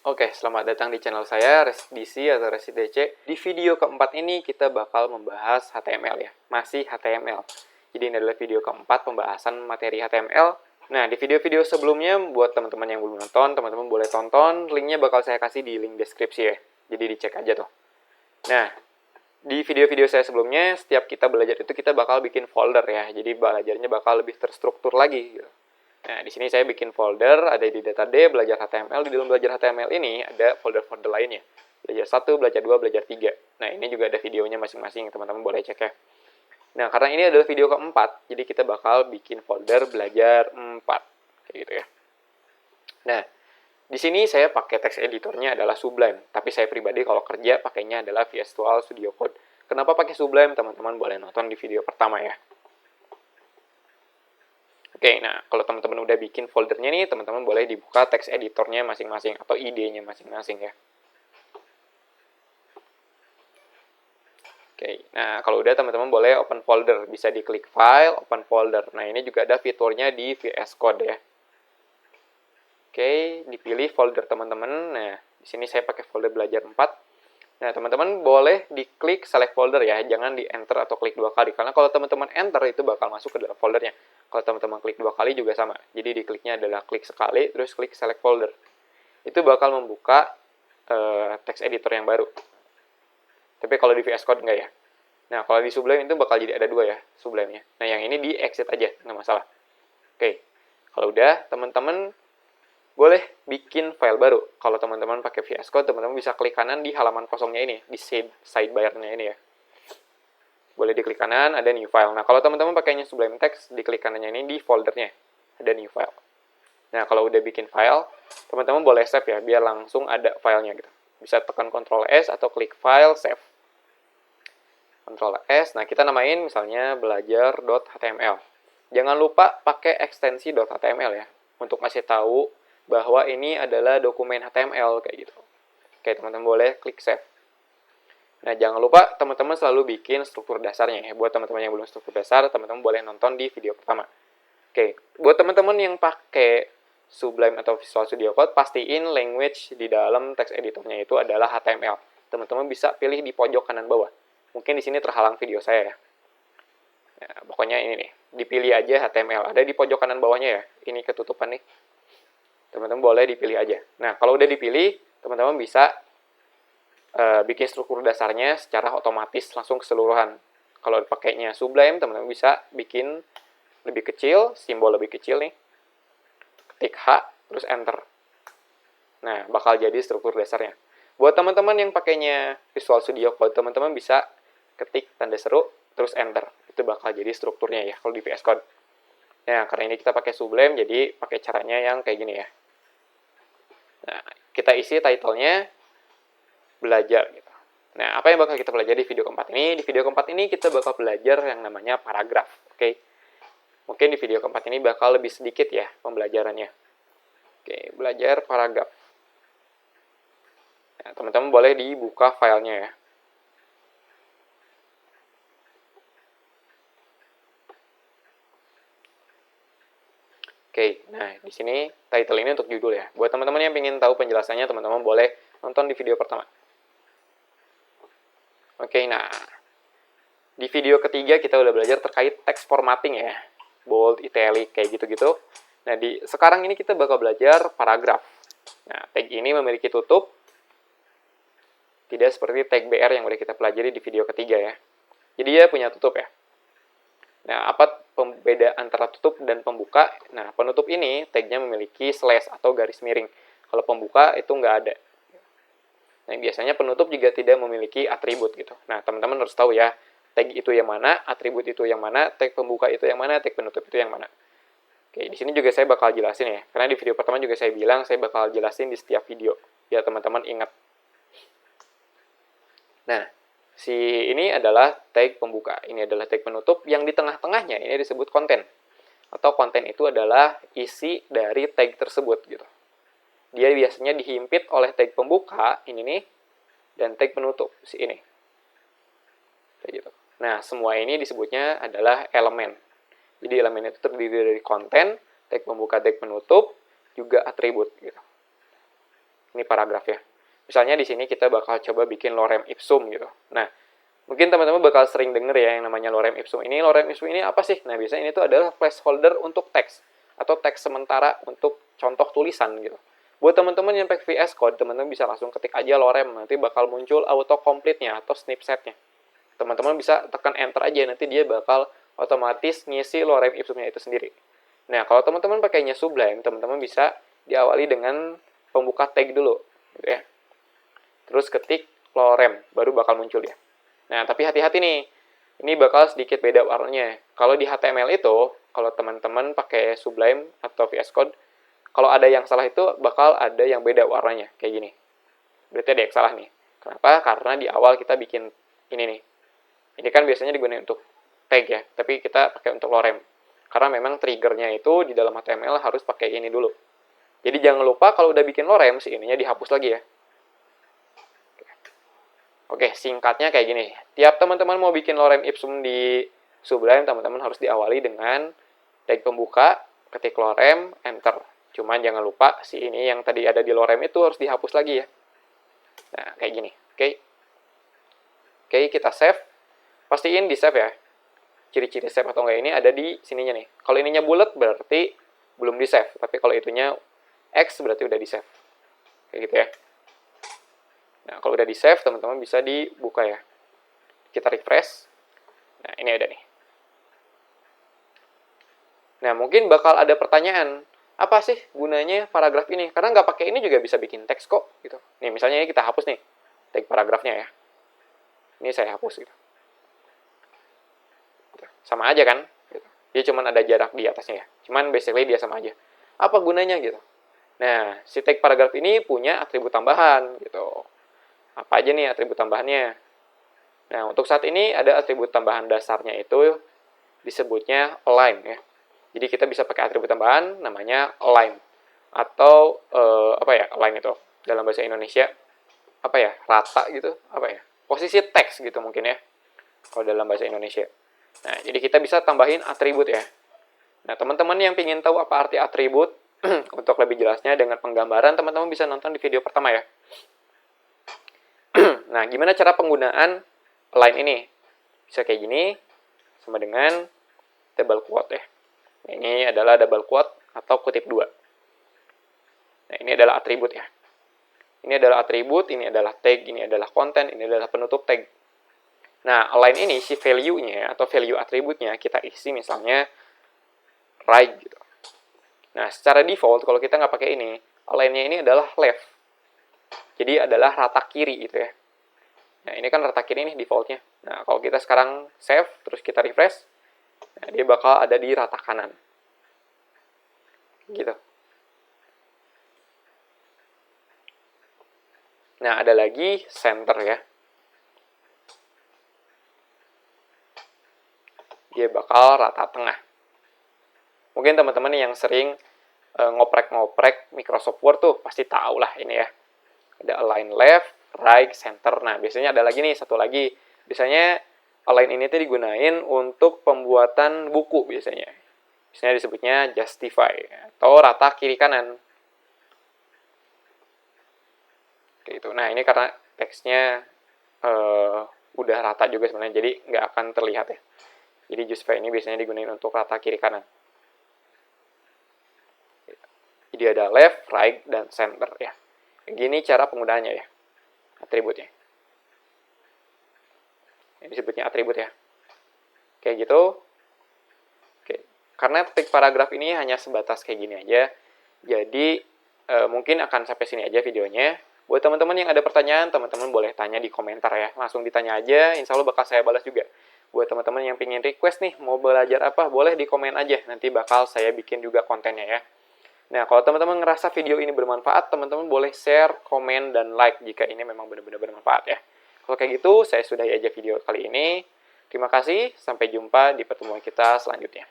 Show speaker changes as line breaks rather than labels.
Oke, selamat datang di channel saya, ResDC atau ResDC. Di video keempat ini kita bakal membahas HTML ya, masih HTML. Jadi ini adalah video keempat pembahasan materi HTML. Nah, di video-video sebelumnya, buat teman-teman yang belum nonton, teman-teman boleh tonton. Linknya bakal saya kasih di link deskripsi ya, jadi dicek aja tuh. Nah, di video-video saya sebelumnya, setiap kita belajar itu kita bakal bikin folder ya, jadi belajarnya bakal lebih terstruktur lagi gitu. Nah, di sini saya bikin folder, ada di data D, belajar HTML. Di dalam belajar HTML ini ada folder-folder lainnya. Belajar 1, belajar 2, belajar 3. Nah, ini juga ada videonya masing-masing, teman-teman boleh cek ya. Nah, karena ini adalah video keempat, jadi kita bakal bikin folder belajar 4. Kayak gitu ya. Nah, di sini saya pakai text editornya adalah Sublime. Tapi saya pribadi kalau kerja pakainya adalah Visual Studio Code. Kenapa pakai Sublime? Teman-teman boleh nonton di video pertama ya. Oke, nah kalau teman-teman udah bikin foldernya nih, teman-teman boleh dibuka text editornya masing-masing atau idenya masing-masing ya. Oke, nah kalau udah teman-teman boleh open folder, bisa diklik file, open folder. Nah ini juga ada fiturnya di VS Code ya. Oke, dipilih folder teman-teman. Nah, di sini saya pakai folder belajar 4. Nah, teman-teman boleh diklik select folder ya, jangan di enter atau klik 2 kali. Karena kalau teman-teman enter itu bakal masuk ke dalam foldernya. Kalau teman-teman klik 2 kali juga sama. Jadi dikliknya adalah klik sekali, terus klik select folder. Itu bakal membuka text editor yang baru. Tapi kalau di VS Code enggak ya. Nah, kalau di Sublime itu bakal jadi ada 2 ya, Sublime-nya. Nah, yang ini di exit aja, nggak masalah. Oke, kalau udah, teman-teman boleh bikin file baru. Kalau teman-teman pakai VS Code, teman-teman bisa klik kanan di halaman kosongnya ini, di sidebar-nya ini ya. Boleh diklik kanan, ada new file. Nah, kalau teman-teman pakainya Sublime Text, diklik kanannya ini di foldernya, ada new file. Nah, kalau udah bikin file, teman-teman boleh save ya, biar langsung ada filenya gitu. Bisa tekan Ctrl S atau klik file, save. Ctrl S, nah kita namain misalnya belajar.html. Jangan lupa pakai ekstensi .html ya, untuk ngasih tahu bahwa ini adalah dokumen HTML kayak gitu. Oke, teman-teman boleh klik save. Nah, jangan lupa teman-teman selalu bikin struktur dasarnya ya. Buat teman-teman yang belum struktur dasar, teman-teman boleh nonton di video pertama. Oke, buat teman-teman yang pakai Sublime atau Visual Studio Code, pastiin language di dalam text editornya itu adalah HTML. Teman-teman bisa pilih di pojok kanan bawah. Mungkin di sini terhalang video saya ya. Ya, pokoknya ini nih, dipilih aja HTML. Ada di pojok kanan bawahnya ya. Ini ketutupan nih. Teman-teman boleh dipilih aja. Nah, kalau udah dipilih, teman-teman bisa bikin struktur dasarnya secara otomatis langsung keseluruhan. Kalau pakainya Sublime, teman-teman bisa bikin lebih kecil, simbol lebih kecil nih. Ketik H, terus Enter. Nah, bakal jadi struktur dasarnya. Buat teman-teman yang pakainya Visual Studio Code, teman-teman bisa ketik tanda seru, terus Enter. Itu bakal jadi strukturnya ya, kalau di VS Code. Nah, karena ini kita pakai Sublime, jadi pakai caranya yang kayak gini ya. Nah, kita isi title-nya belajar gitu. Nah, apa yang bakal kita pelajari di video keempat ini? Di video keempat ini kita bakal belajar yang namanya paragraf, oke? Mungkin di video keempat ini bakal lebih sedikit ya pembelajarannya. Oke, belajar paragraf. Nah, teman-teman boleh dibuka filenya ya. Oke, nah di sini title ini untuk judul ya. Buat teman-teman yang ingin tahu penjelasannya, teman-teman boleh nonton di video pertama. Oke, nah di video ketiga kita udah belajar terkait text formatting ya, bold, italic, kayak gitu-gitu. Nah sekarang ini kita bakal belajar paragraf. Nah tag ini memiliki tutup, tidak seperti tag BR yang udah kita pelajari di video ketiga ya. Jadi dia punya tutup ya. Nah, apa pembeda antara tutup dan pembuka? Nah, penutup ini tagnya memiliki slash atau garis miring. Kalau pembuka itu nggak ada. Nah, biasanya penutup juga tidak memiliki atribut gitu. Nah, teman-teman harus tahu ya, tag itu yang mana, atribut itu yang mana, tag pembuka itu yang mana, tag penutup itu yang mana. Oke, di sini juga saya bakal jelasin ya. Karena di video pertama juga saya bilang saya bakal jelasin di setiap video. Biar teman-teman ingat. Nah, si ini adalah tag pembuka, ini adalah tag penutup, yang di tengah-tengahnya ini disebut konten. Atau konten itu adalah isi dari tag tersebut gitu. Dia biasanya dihimpit oleh tag pembuka, ini nih, dan tag penutup, si ini. Kayak gitu. Nah, semua ini disebutnya adalah elemen. Jadi elemen itu terdiri dari konten, tag pembuka, tag penutup, juga atribut gitu. Ini paragraf ya. Misalnya di sini kita bakal coba bikin lorem ipsum gitu. Nah, mungkin teman-teman bakal sering denger ya yang namanya lorem ipsum ini. Lorem ipsum ini apa sih? Nah, biasanya ini tuh adalah placeholder untuk teks atau teks sementara untuk contoh tulisan gitu. Buat teman-teman yang pakai VS Code, teman-teman bisa langsung ketik aja lorem, nanti bakal muncul autocomplete-nya atau snipset-nya. Teman-teman bisa tekan enter aja, nanti dia bakal otomatis ngisi lorem ipsumnya itu sendiri. Nah, kalau teman-teman pakainya Sublime, teman-teman bisa diawali dengan pembuka tag dulu, gitu ya. Terus ketik lorem, baru bakal muncul ya. Nah, tapi hati-hati nih, ini bakal sedikit beda warnanya. Kalau di HTML itu, kalau teman-teman pakai Sublime atau VS Code, kalau ada yang salah itu bakal ada yang beda warnanya, kayak gini. Berarti ada yang salah nih. Kenapa? Karena di awal kita bikin ini nih. Ini kan biasanya digunakan untuk tag ya, tapi kita pakai untuk lorem. Karena memang triggernya itu di dalam HTML harus pakai ini dulu. Jadi jangan lupa kalau udah bikin lorem, si ininya dihapus lagi ya. Oke, singkatnya kayak gini. Tiap teman-teman mau bikin lorem ipsum di Sublime, teman-teman harus diawali dengan tag pembuka, ketik lorem, enter. Cuman jangan lupa si ini yang tadi ada di lorem itu harus dihapus lagi ya. Nah, kayak gini. Oke, kita save. Pastiin di save ya. Ciri-ciri save atau enggak ini ada di sininya nih. Kalau ininya bulat berarti belum di save. Tapi kalau itunya X berarti udah di save. Kayak gitu ya. Nah, kalau udah di save, teman-teman bisa dibuka ya. Kita refresh. Nah, ini ada nih. Nah, mungkin bakal ada pertanyaan. Apa sih gunanya paragraf ini? Karena nggak pakai ini juga bisa bikin teks kok. Gitu. Nih, misalnya ini kita hapus nih. Tag paragrafnya ya. Ini saya hapus gitu. Sama aja kan? Gitu. Dia cuma ada jarak di atasnya ya. Cuman basically dia sama aja. Apa gunanya gitu? Nah, si tag paragraf ini punya atribut tambahan gitu. Apa aja nih atribut tambahannya? Nah, untuk saat ini ada atribut tambahan dasarnya itu disebutnya align ya. Jadi kita bisa pakai atribut tambahan namanya align atau apa ya? Align itu dalam bahasa Indonesia apa ya? Rata gitu, apa ya? Posisi teks gitu mungkin ya. Kalau dalam bahasa Indonesia. Nah, jadi kita bisa tambahin atribut ya. Nah, teman-teman yang ingin tahu apa arti atribut, untuk lebih jelasnya dengan penggambaran, teman-teman bisa nonton di video pertama ya. Nah, gimana cara penggunaan align ini? Bisa kayak gini, sama dengan double quote ya. Nah, ini adalah double quote atau kutip dua. Nah, ini adalah atribut ya. Ini adalah atribut, ini adalah tag, ini adalah konten, ini adalah penutup tag. Nah, align ini si value-nya atau value atributnya kita isi misalnya right gitu. Nah, secara default kalau kita nggak pakai ini, align-nya ini adalah left. Jadi adalah rata kiri gitu ya. Nah, ini kan rata kiri nih default-nya. Nah, kalau kita sekarang save, terus kita refresh, nah, dia bakal ada di rata kanan. Gitu. Nah, ada lagi center ya. Dia bakal rata tengah. Mungkin teman-teman yang sering ngoprek-ngoprek Microsoft Word tuh pasti tahu lah ini ya. Ada align left, right, center. Nah, biasanya ada lagi nih, satu lagi. Biasanya align ini tuh digunain untuk pembuatan buku biasanya. Biasanya disebutnya justify atau rata kiri kanan. Gitu. Nah, ini karena teksnya udah rata juga sebenarnya, jadi nggak akan terlihat ya. Jadi justify ini biasanya digunain untuk rata kiri kanan. Jadi ada left, right, dan center ya. Gini cara penggunaannya ya. Atributnya. Ini disebutnya atribut ya. Kayak gitu. Oke. Karena tag paragraf ini hanya sebatas kayak gini aja. Jadi mungkin akan sampai sini aja videonya. Buat teman-teman yang ada pertanyaan, teman-teman boleh tanya di komentar ya. Langsung ditanya aja, insya Allah bakal saya balas juga. Buat teman-teman yang pengen request nih, mau belajar apa, boleh di komen aja. Nanti bakal saya bikin juga kontennya ya. Nah, kalau teman-teman ngerasa video ini bermanfaat, teman-teman boleh share, komen, dan like jika ini memang benar-benar bermanfaat ya. Kalau kayak gitu, saya sudahi aja video kali ini. Terima kasih, sampai jumpa di pertemuan kita selanjutnya.